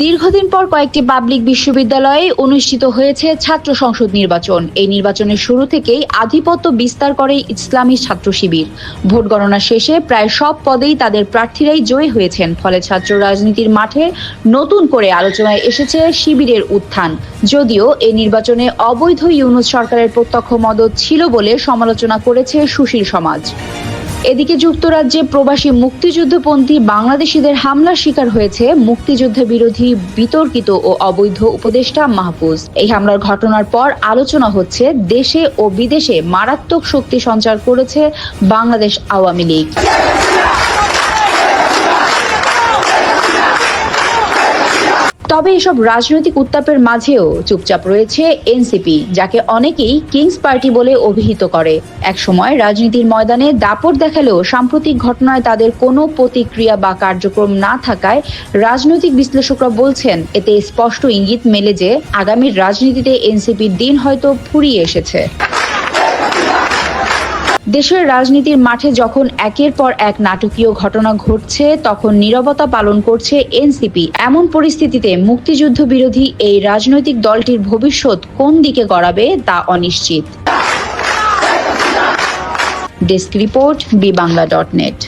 দীর্ঘদিন পর কয়েকটি পাবলিক বিশ্ববিদ্যালয়ে অনুষ্ঠিত হয়েছে ছাত্র সংসদ নির্বাচন। এই নির্বাচনের শুরু থেকেই আধিপত্য বিস্তার করে ইসলামী ছাত্র শিবির। ভোট গণনা শেষে প্রায় সব পদেই তাদের প্রার্থীরাই জয়ী হয়েছেন। ফলে ছাত্র রাজনীতির মাঠে নতুন করে আলোচনায় এসেছে শিবিরের উত্থান। যদিও এই নির্বাচনে অবৈধ ইউনূস সরকারের প্রত্যক্ষ মদদ ছিল বলে সমালোচনা করেছে সুশীল সমাজ। এদিকে যুক্তরাজ্যে প্রবাসী মুক্তিযুদ্ধপন্থী বাংলাদেশিদের হামলার শিকার হয়েছে মুক্তিযুদ্ধ বিরোধী বিতর্কিত ও অবৈধ উপদেষ্টা মাহফুজ। এই হামলার ঘটনার পর আলোচনা হচ্ছে দেশে ও বিদেশে মারাত্মক শক্তি সঞ্চার করেছে বাংলাদেশ আওয়ামী লীগ। তবে এসব রাজনৈতিক উত্তাপের মাঝেও চুপচাপ রয়েছে এনসিপি, যাকে অনেকেই কিংস পার্টি বলে অভিহিত করে। একসময় রাজনীতির ময়দানে দাপট দেখালেও সাম্প্রতিক ঘটনায় তাদের কোনো প্রতিক্রিয়া বা কার্যক্রম না থাকায় রাজনৈতিক বিশ্লেষকরা বলছেন, এতে স্পষ্ট ইঙ্গিত মেলে যে আগামীর রাজনীতিতে এনসিপির দিন হয়তো ফুরিয়ে এসেছে। দেশের রাজনীতির মাঠে যখন একের পর এক নাটকীয় ঘটনা ঘটছে, তখন নীরবতা পালন করছে এনসিপি। এমন পরিস্থিতিতে মুক্তিযুদ্ধ বিরোধী এই রাজনৈতিক দলটির ভবিষ্যৎ কোন দিকে গড়াবে তা অনিশ্চিত। Desk report, বিবাংলা.net।